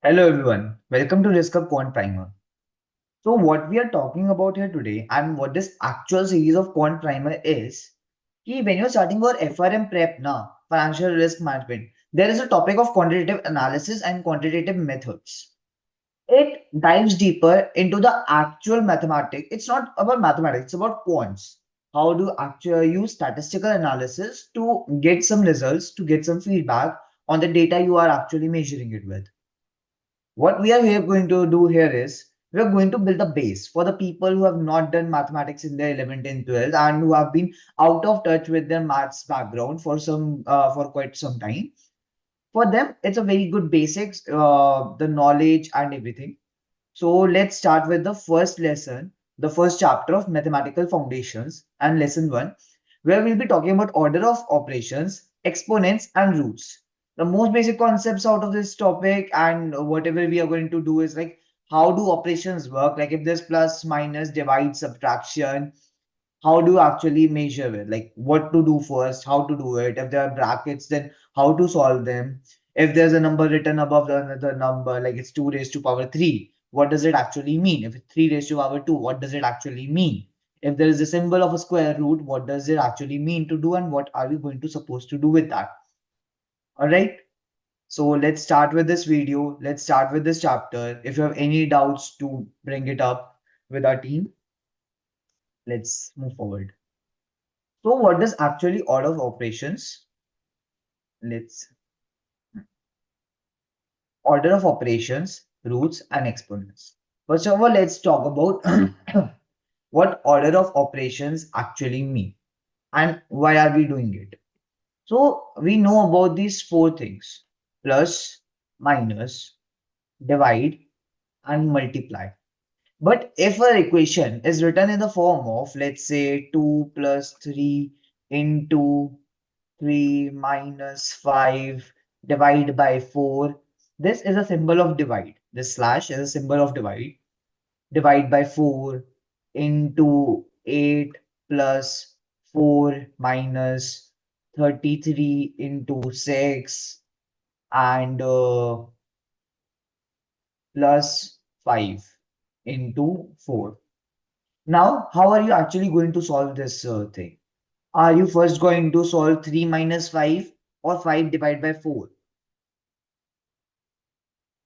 Hello everyone, welcome to Risk Quant Primer. So what we are talking about here today and what this actual series of Quant Primer is, when you're starting for FRM prep now, financial risk management, there is a topic of quantitative analysis and quantitative methods. It dives deeper into the actual mathematics. It's not about mathematics, it's about quants. How to actually use statistical analysis to get some results, to get some feedback on the data you are actually measuring it with. What we are here going to do here is we are going to build a base for the people who have not done mathematics in their 11th and 12th and who have been out of touch with their maths background for quite some time. For them, it's a very good basics, the knowledge and everything. So let's start with the first lesson, the first chapter of mathematical foundations and lesson one, where we'll be talking about order of operations, exponents, and roots. The most basic concepts out of this topic, and whatever we are going to do is like how do operations work? Like if there's plus, minus, divide, subtraction, how do you actually measure it? Like what to do first, how to do it. If there are brackets, then how to solve them. If there's a number written above another number, like it's 2 raised to power 3, what does it actually mean? If it's 3 raised to power 2, what does it actually mean? If there is a symbol of a square root, what does it actually mean to do and what are we going to supposed to do with that? All right. So let's start with this video. Let's start with this chapter. If you have any doubts to bring it up with our team, let's move forward. So what does actually order of operations? Let's order of operations, roots, and exponents. First of all, let's talk about what order of operations actually mean and why are we doing it. So we know about these four things: plus, minus, divide, and multiply. But if our equation is written in the form of, let's say, 2 plus 3 into 3 minus 5 divided by 4. This is a symbol of divide. This slash is a symbol of divide. Divide by 4 into 8 plus 4 minus 33 into 6 and plus 5 into 4. Now, how are you actually going to solve this thing? Are you first going to solve 3 minus 5 or 5 divided by 4?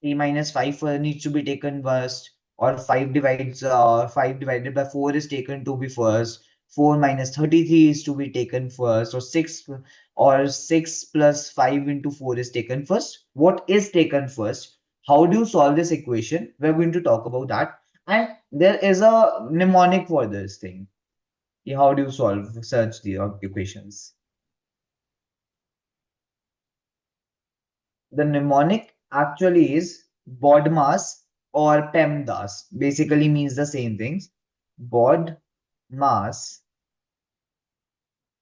3 minus 5 needs to be taken first, or 5 divided by 4 is taken to be first. 4 minus 33 is to be taken first, or 6 plus 5 into 4 is taken first. What is taken first? How do you solve this equation? We're going to talk about that. And there is a mnemonic for this thing. How do you solve such the equations? The mnemonic actually is BODMAS or PEMDAS. Basically means the same things. BODMAS,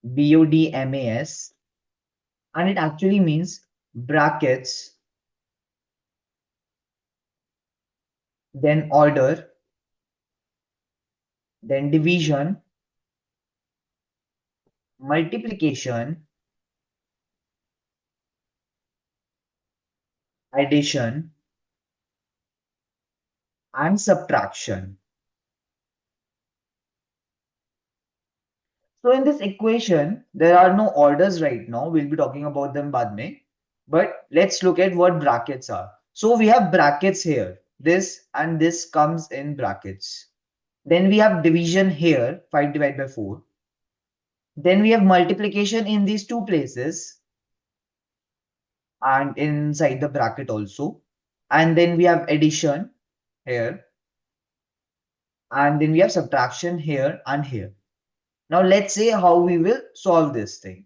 BODMAS, and it actually means brackets, then order, then division, multiplication, addition, and subtraction. So in this equation, there are no orders right now. We'll be talking about them बाद में. But let's look at what brackets are. So we have brackets here. This and this comes in brackets. Then we have division here, 5 divided by 4. Then we have multiplication in these two places and inside the bracket also. And then we have addition here. And then we have subtraction here and here. Now let's say how we will solve this thing.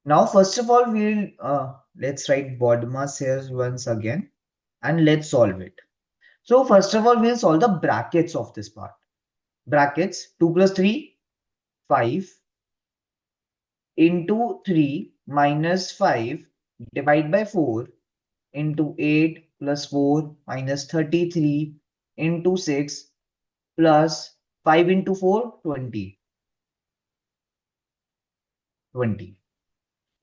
Now, first of all, let's write BODMAS here once again and let's solve it. So first of all, we'll solve the brackets of this part. Brackets 2 plus 3, 5 into 3 minus 5 divide by 4 into 8 plus 4 minus 33 into 6 plus 5 into 4, 20. 20.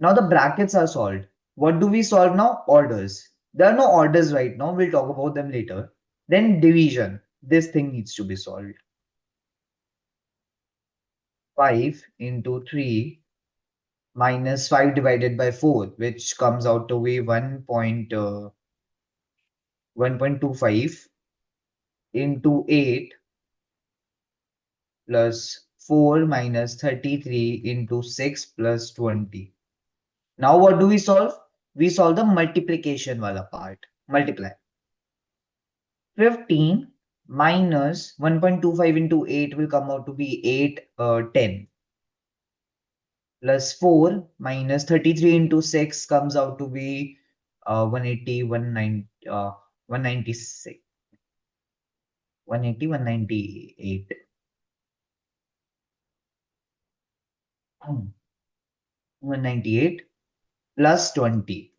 Now the brackets are solved. What do we solve now? Orders. There are no orders right now. We'll talk about them later. Then division. This thing needs to be solved. 5 into 3 minus 5 divided by 4, which comes out to be 1.25 into 8 plus 4 minus 33 into 6 plus 20. Now what do we solve? We solve the multiplication wala part. Multiply. 15 minus 1.25 into 8 will come out to be 8, 10. Plus 4 minus 33 into 6 comes out to be 180, 196, 180, 198. 198 plus 20.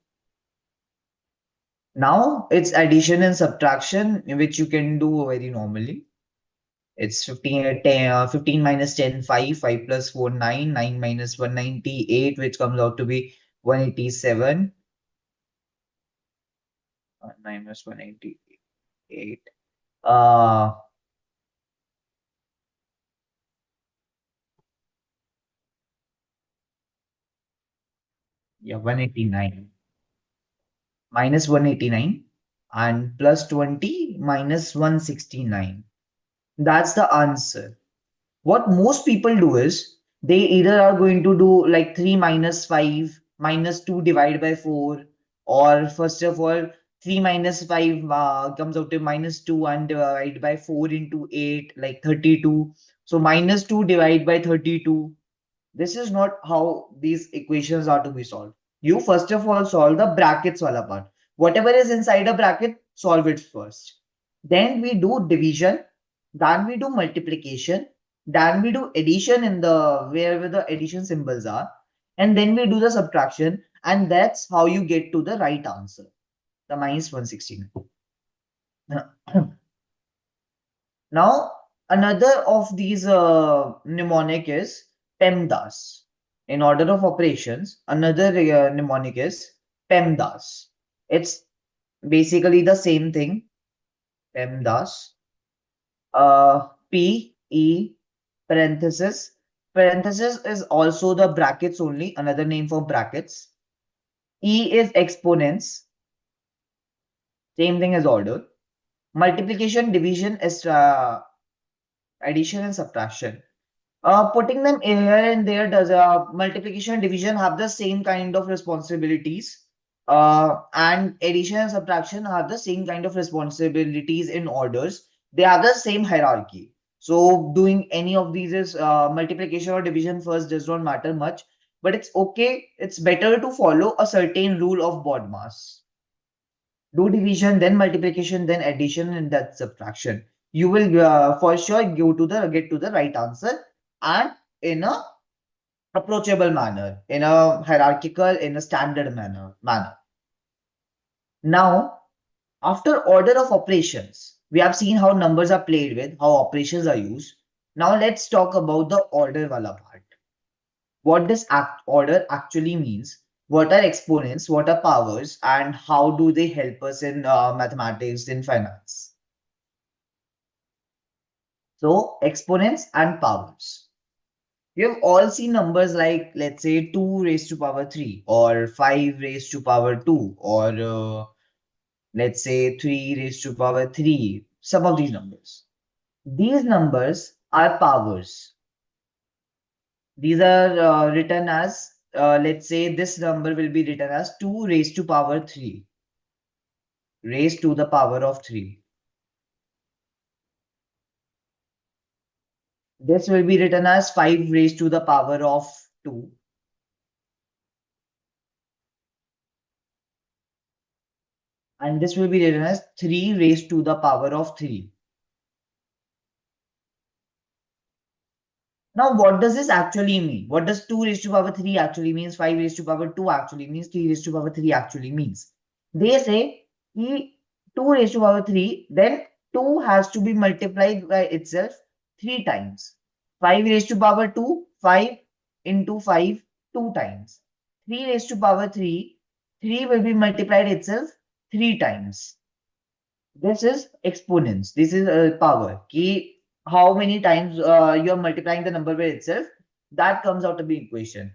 Now it's addition and subtraction, which you can do very normally. It's 15 minus 10, 5, 5 plus 4, 9, 9 minus 198, which comes out to be 187. 9 minus 188. Yeah, 189. Minus 189 and plus 20 minus 169. That's the answer. What most people do is they either are going to do like 3 minus 5 minus 2 divided by 4, or first of all 3 minus 5 comes out to minus 2 and divide by 4 into 8 like 32. So minus 2 divided by 32. This is not how these equations are to be solved. You first of all solve the brackets wala part. Whatever is inside a bracket, solve it first. Then we do division. Then we do multiplication. Then we do addition in the wherever the addition symbols are. And then we do the subtraction. And that's how you get to the right answer. The minus 169. Now, another of these mnemonic is PEMDAS. In order of operations, another mnemonic is PEMDAS. It's basically the same thing. PEMDAS. P, E, parenthesis. Parenthesis is also the brackets only, another name for brackets. E is exponents. Same thing as order. Multiplication, division is addition and subtraction. Putting them here and there, does multiplication and division have the same kind of responsibilities? And addition and subtraction have the same kind of responsibilities in orders. They have the same hierarchy. So doing any of these is multiplication or division first does not matter much, but it's okay. It's better to follow a certain rule of BODMAS. Do division, then multiplication, then addition, and then subtraction. You will for sure get to the right answer, and in a approachable manner, in a hierarchical, in a standard manner. Now, after order of operations, we have seen how numbers are played with, how operations are used. Now let's talk about the order wala part. What does order actually means? What are exponents? What are powers? And how do they help us in mathematics, in finance? So exponents and powers. You have all seen numbers like, let's say, 2 raised to power 3 or 5 raised to power 2 or let's say 3 raised to power 3. Some of these numbers. These numbers are powers. These are written as, let's say this number will be written as 2 raised to power 3. Raised to the power of 3. This will be written as 5 raised to the power of 2. and this will be written as 3 raised to the power of 3. Now, what does this actually mean? What does 2 raised to power 3 actually means? 5 raised to power 2 actually means? 3 raised to power 3 actually means? They say 2 raised to power 3, then 2 has to be multiplied by itself 3 times. 5 raised to power 2, 5 into 5, 2 times. 3 raised to power 3, 3 will be multiplied itself 3 times. This is exponents. This is power. Key, how many times you are multiplying the number by itself, that comes out of the equation.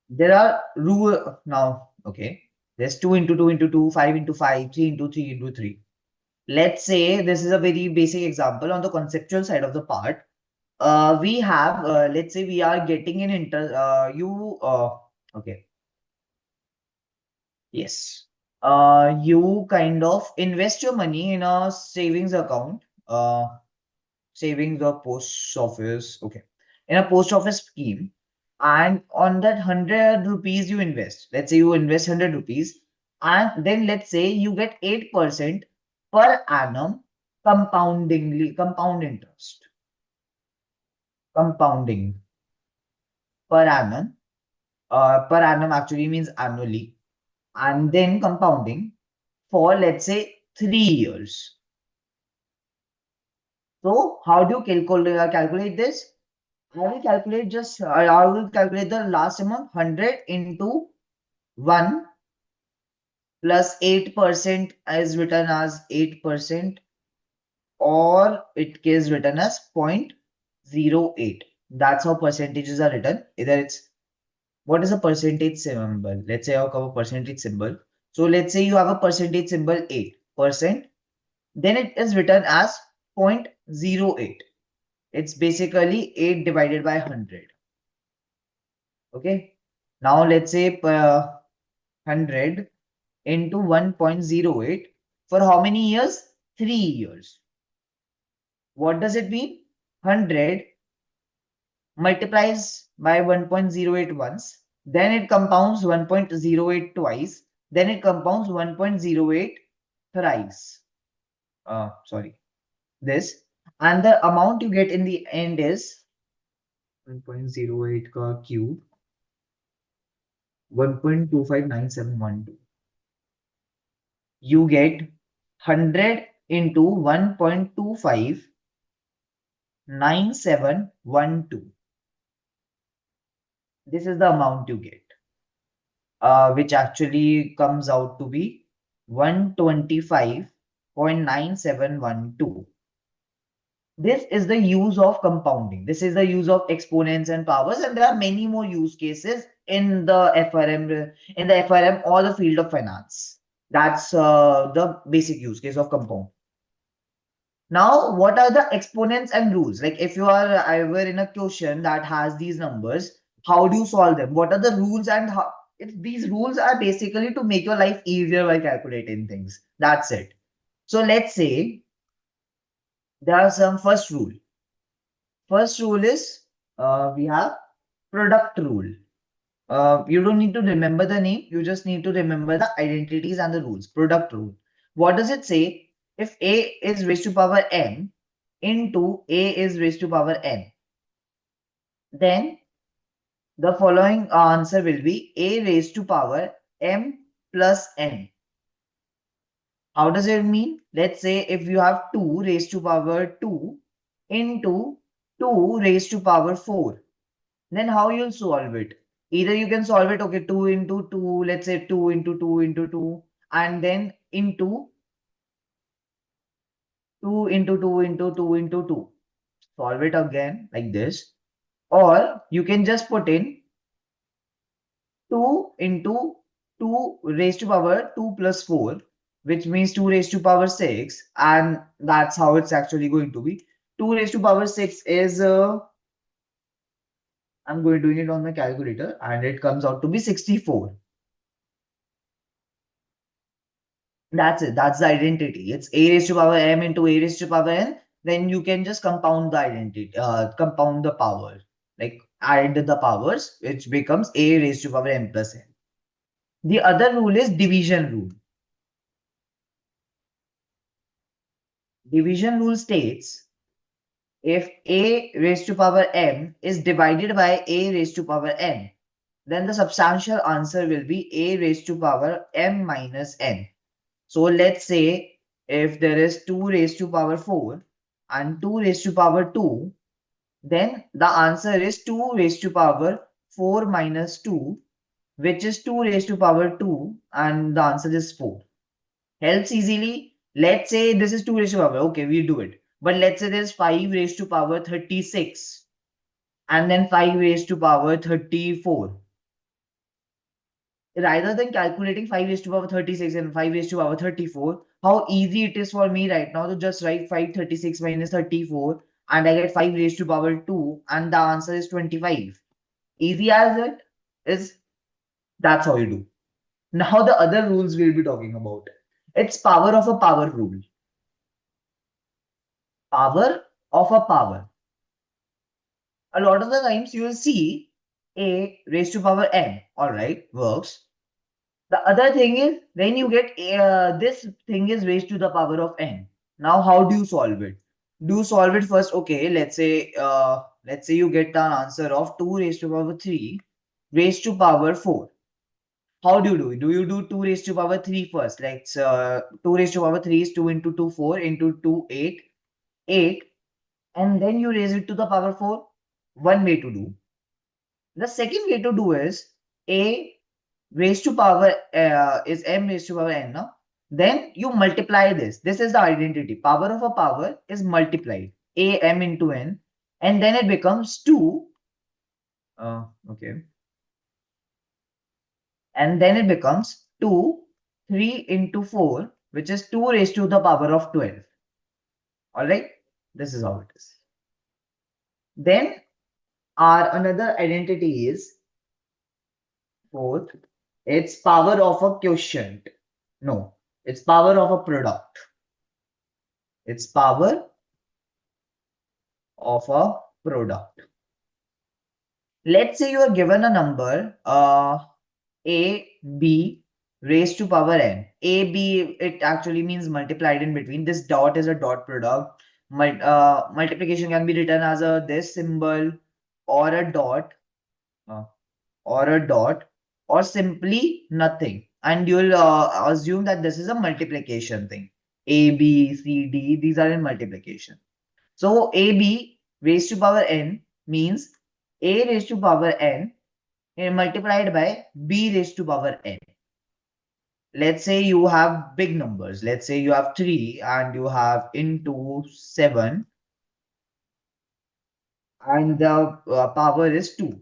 There are rule now. Okay, there's 2 into 2 into 2, 5 into 5, 3 into 3 into 3. Let's say this is a very basic example on the conceptual side of the part. We have, let's say we are getting an okay, yes. You kind of invest your money in a savings account. Savings or post office, okay, in a post office scheme, and on that 100 rupees you invest, let's say you invest 100 rupees, and then let's say you get 8% per annum compound interest, compounding per annum actually means annually, and then compounding for let's say 3 years. So how do you calculate this? I will calculate I will calculate the last amount 100 into 1 plus 8% is written as 8%, or it is written as 0.08. That's how percentages are written. Either it's, what is a percentage symbol? Let's say I'll cover percentage symbol. So let's say you have a percentage symbol 8%, then it is written as 0.08. It's basically 8 divided by 100. Okay. Now let's say 100 into 1.08 for how many years? 3 years. What does it mean? 100 multiplies by 1.08 once, then it compounds 1.08 twice, then it compounds 1.08 thrice. Sorry, this. And the amount you get in the end is 1.08 ka cube, 1.259712. You get 100 into 1.259712. This is the amount you get, which actually comes out to be 125.9712. This is the use of compounding. This is the use of exponents and powers, and there are many more use cases in the FRM or the field of finance. That's the basic use case of compound. Now, what are the exponents and rules? Like if you are ever in a question that has these numbers, how do you solve them? What are the rules, and how, if these rules are basically to make your life easier while calculating things. That's it. So let's say there are some first rule. First rule is we have product rule. You don't need to remember the name. You just need to remember the identities and the rules. Product rule. What does it say? If A is raised to power m into A is raised to power n, then the following answer will be A raised to power m plus n. How does it mean? Let's say if you have 2 raised to power 2 into 2 raised to power 4, then how you'll solve it? Either you can solve it, okay, 2 into 2, let's say 2 into 2 into 2, and then into 2 into 2 into 2 into 2. Solve it again like this. Or you can just put in 2 into 2 raised to power 2 plus 4, which means 2 raised to power 6. And that's how it's actually going to be. 2 raised to power 6 is, I'm going doing it on my calculator, and it comes out to be 64. That's it. That's the identity. It's a raised to power m into a raised to power n. Then you can just compound the identity, compound the power, like add the powers, which becomes a raised to power m plus n. The other rule is division rule. Division rule states if a raised to power m is divided by a raised to power n, then the substantial answer will be a raised to power m minus n. So let's say if there is 2 raised to power 4 and 2 raised to power 2, then the answer is 2 raised to power 4 minus 2, which is 2 raised to power 2, and the answer is 4. Helps easily. Let's say this is 2 raised to power. Okay, we do it. But let's say there's 5 raised to power 36 and then 5 raised to power 34. Rather than calculating 5 raised to power 36 and 5 raised to power 34, how easy it is for me right now to just write 536 minus 34 and I get 5 raised to power 2 and the answer is 25. Easy as it is, that's how you do. Now the other rules we'll be talking about. It's power of a power rule. Power of a power. A lot of the times you will see a raised to power n, alright, works. The other thing is when you get this thing is raised to the power of n. Now, how do you solve it? Do you solve it first? Okay, let's say you get an answer of 2 raised to power 3 raised to power 4. How do you do it? Do you do 2 raised to power 3 first? Like 2 raised to power 3 is 2 into 2, 4 into 2, 8, 8, and then you raise it to the power 4. One way to do. The second way to do is a raised to power is m raised to power n, no? Then you multiply this. This is the identity. Power of a power is multiplied. A m into n. And then it becomes 2. Okay. And then it becomes 2, 3 into 4, which is 2 raised to the power of 12. Alright? This is how it is. Then our another identity is fourth. It's power of a quotient. No, it's power of a product. It's power of a product. Let's say you are given a number a, b raised to power n. A, b, it actually means multiplied in between. This dot is a dot product. Multiplication can be written as a this symbol or a dot uh, or a dot or simply nothing. And you'll assume that this is a multiplication thing. A, B, C, D, these are in multiplication. So AB raised to power n means A raised to power n multiplied by B raised to power n. Let's say you have big numbers. Let's say you have 3 and you have into 7 and the power is 2.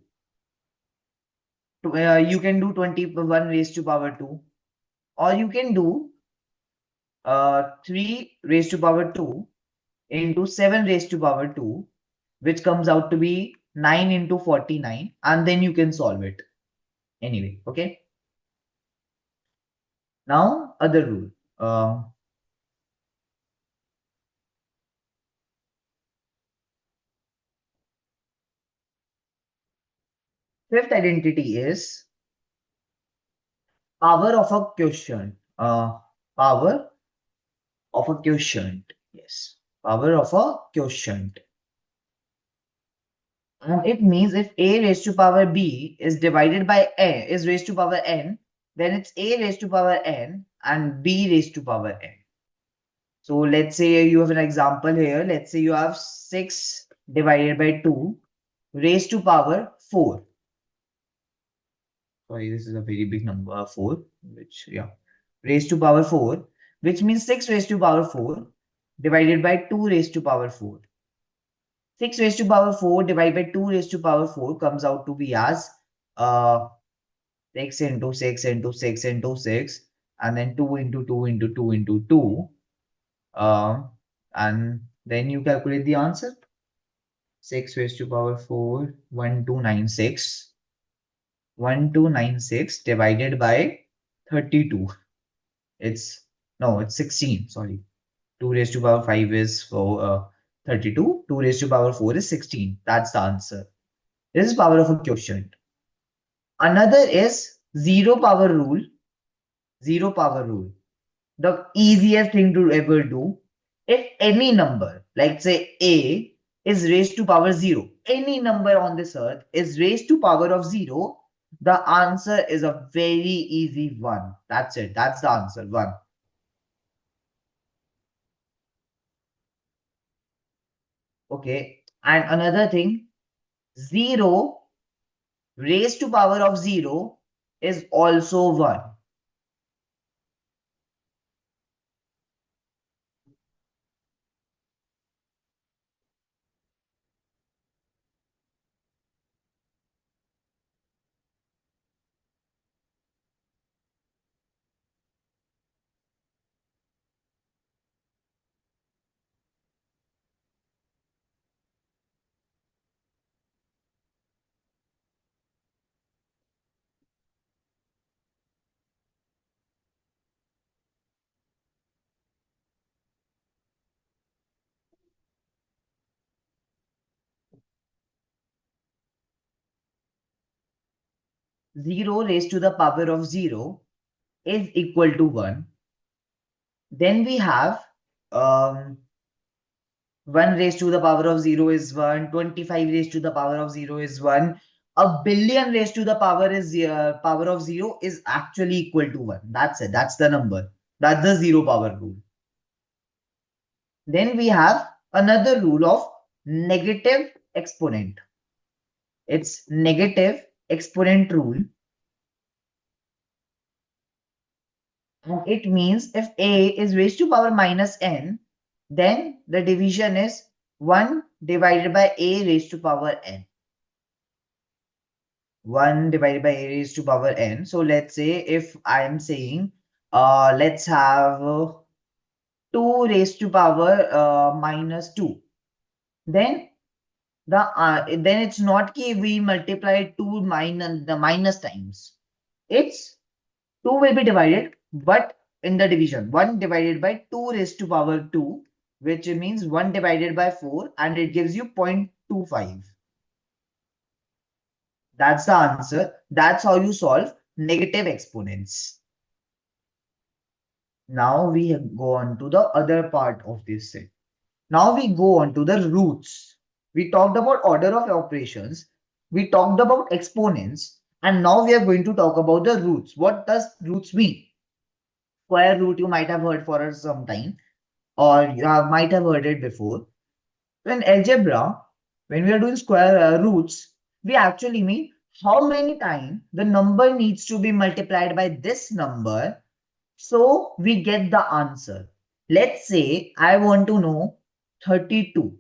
You can do 21 raised to power 2 or you can do 3 raised to power 2 into 7 raised to power 2, which comes out to be 9 into 49, and then you can solve it. Anyway, okay. Now, other rule. Fifth identity is power of a quotient. Power of a quotient. Yes. Power of a quotient. And it means if a raised to power b is divided by n, is raised to power n, then it's a raised to power n and b raised to power n. So let's say you have an example here. Let's say you have 6 divided by 2 raised to power 4. Sorry, this is a very big number, 4, which, yeah, raised to power 4, which means 6 raised to power 4 divided by 2 raised to power 4. 6 raised to power 4 divided by 2 raised to power 4 comes out to be as 6 into 6 into 6 into 6, and then 2 into 2 into 2 into 2. And then you calculate the answer. 6 raised to power 4, 1296. 1296 divided by 32. It's 16, sorry. 2 raised to power 5 is 32. 2 raised to power 4 is 16. That's the answer. This is power of a quotient. Another is zero power rule. zero power rule. The easiest thing to ever do, if any number, like say A, is raised to power 0, any number on this earth is raised to power of 0, the answer is a very easy 1. That's it. That's the answer, 1. Okay. And another thing, 0 raised to power of 0 is also 1. 0 raised to the power of 0 is equal to 1. Then we have um, 1 raised to the power of 0 is 1, 25 raised to the power of 0 is 1, a billion raised to the power of 0 is actually equal to 1. That's it. That's the number. That's the zero power rule. Then we have another rule of negative exponent. It's negative exponent rule. And it means if a is raised to power minus n, then the division is 1 divided by a raised to power n. 1 divided by a raised to power n. So let's say if I am saying, let's have 2 raised to power minus 2, then then it's not ki we multiply 2 minus the minus times. It's 2 will be divided, but in the division 1 divided by 2 raised to power 2, which means 1 divided by 4, and it gives you 0.25. That's the answer. That's how you solve negative exponents. Now we go on to the other part of this set. Now we go on to the roots. We talked about order of operations. We talked about exponents. And now we are going to talk about the roots. What does roots mean? Square root you might have heard for some time, or might have heard it before. So in algebra, when we are doing square roots, we actually mean how many times the number needs to be multiplied by this number so we get the answer. Let's say I want to know 32.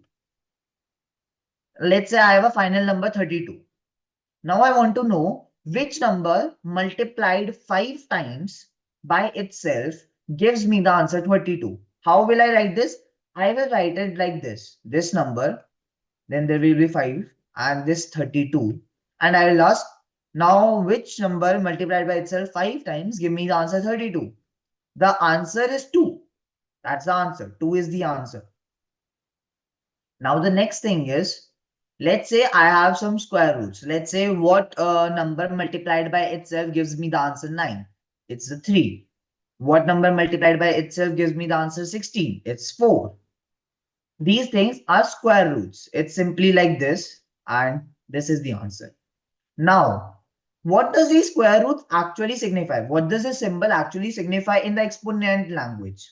Let's say I have a final number 32. Now I want to know which number multiplied 5 times by itself gives me the answer 32. How will I write this? I will write it like this. This number, then there will be 5 and this 32. And I will ask, now which number multiplied by itself 5 times give me the answer 32? The answer is 2. That's the answer. 2 is the answer. Now the next thing is, let's say I have some square roots. Let's say what number multiplied by itself gives me the answer 9. It's the 3. What number multiplied by itself gives me the answer 16? It's 4. These things are square roots. It's simply like this, and this is the answer. Now, what does these square roots actually signify? What does this symbol actually signify in the exponent language?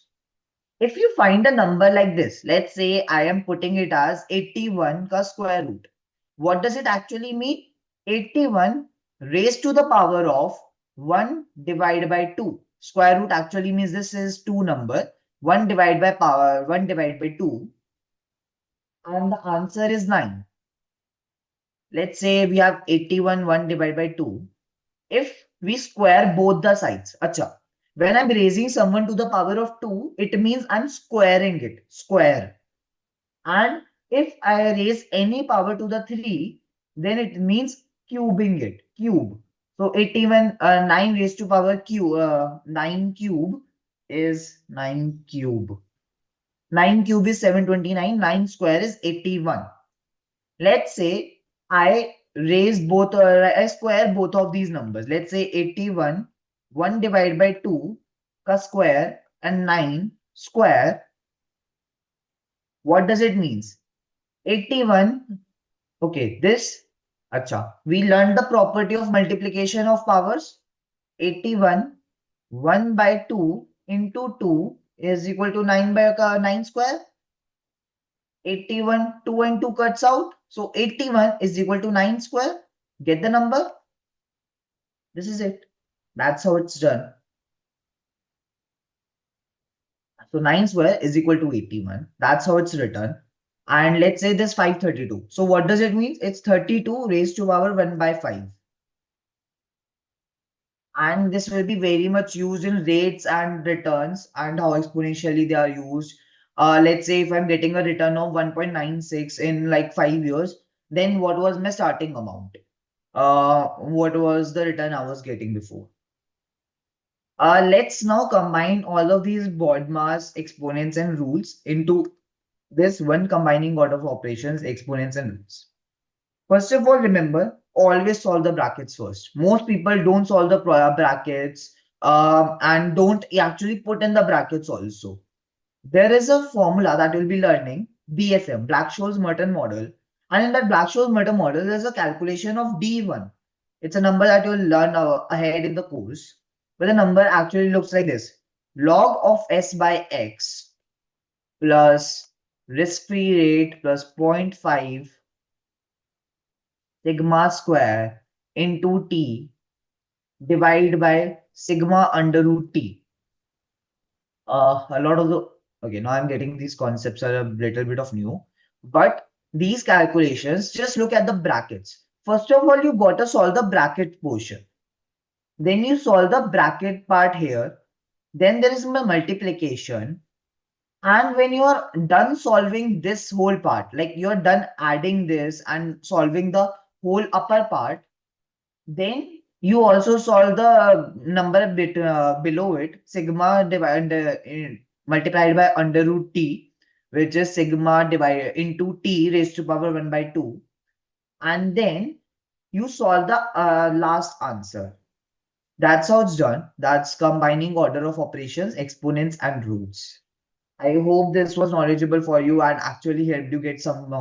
If you find a number like this, let's say I am putting it as 81 ka square root. What does it actually mean? 81 raised to the power of 1 divided by 2. Square root actually means this is 2 number. 1 divided by power, 1 divided by 2. And the answer is 9. Let's say we have 81, 1 divided by 2. If we square both the sides, acha, when I'm raising someone to the power of 2, it means I'm squaring it, square. And if I raise any power to the 3, then it means cubing it, cube. So 81, 9 raised to power cube, 9 cube is 9 cube. 9 cube is 729, 9 square is 81. Let's say I raise both, I square both of these numbers. Let's say 81, 1 divided by 2 ka square and 9 square. What does it means? 81. Okay, this. Acha. We learned the property of multiplication of powers. 81, 1 by 2 into 2 is equal to 9 by 9 square. 81, 2 and 2 cuts out. So 81 is equal to 9 square. Get the number? This is it. That's how it's done. So 9 square is equal to 81. That's how it's written. And let's say this 532. So what does it mean? It's 32 raised to power 1 by 5. And this will be very much used in rates and returns and how exponentially they are used. Let's say if I'm getting a return of 1.96 in like 5 years, then what was my starting amount? What was the return I was getting before? Let's now combine all of these BODMAS exponents and rules into this one combining order of operations, exponents and rules. First of all, remember, always solve the brackets first. Most people don't solve the brackets and don't actually put in the brackets also. There is a formula that we'll be learning, BSM, Black-Scholes-Merton model. And in that Black-Scholes-Merton model, there's a calculation of D1. It's a number that you'll learn ahead in the course. But the number actually looks like this. Log of S by X plus risk-free rate plus 0.5 sigma square into T divided by sigma under root T. A lot of the, okay, now I'm getting these concepts are a little bit of new, but these calculations, just look at the brackets. First of all, you got to solve the bracket portion. Then you solve the bracket part here. Then there is my multiplication. And when you are done solving this whole part, like you're done adding this and solving the whole upper part, then you also solve the number bit below it, sigma multiplied by under root t, which is sigma divided into t raised to power 1 by 2. And then you solve the last answer. That's how it's done. That's combining order of operations, exponents, and roots. I hope this was knowledgeable for you and actually helped you get some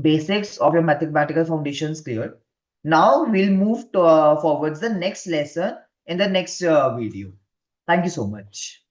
basics of your mathematical foundations clear. Now we'll move to, forwards the next lesson in the next video. Thank you so much.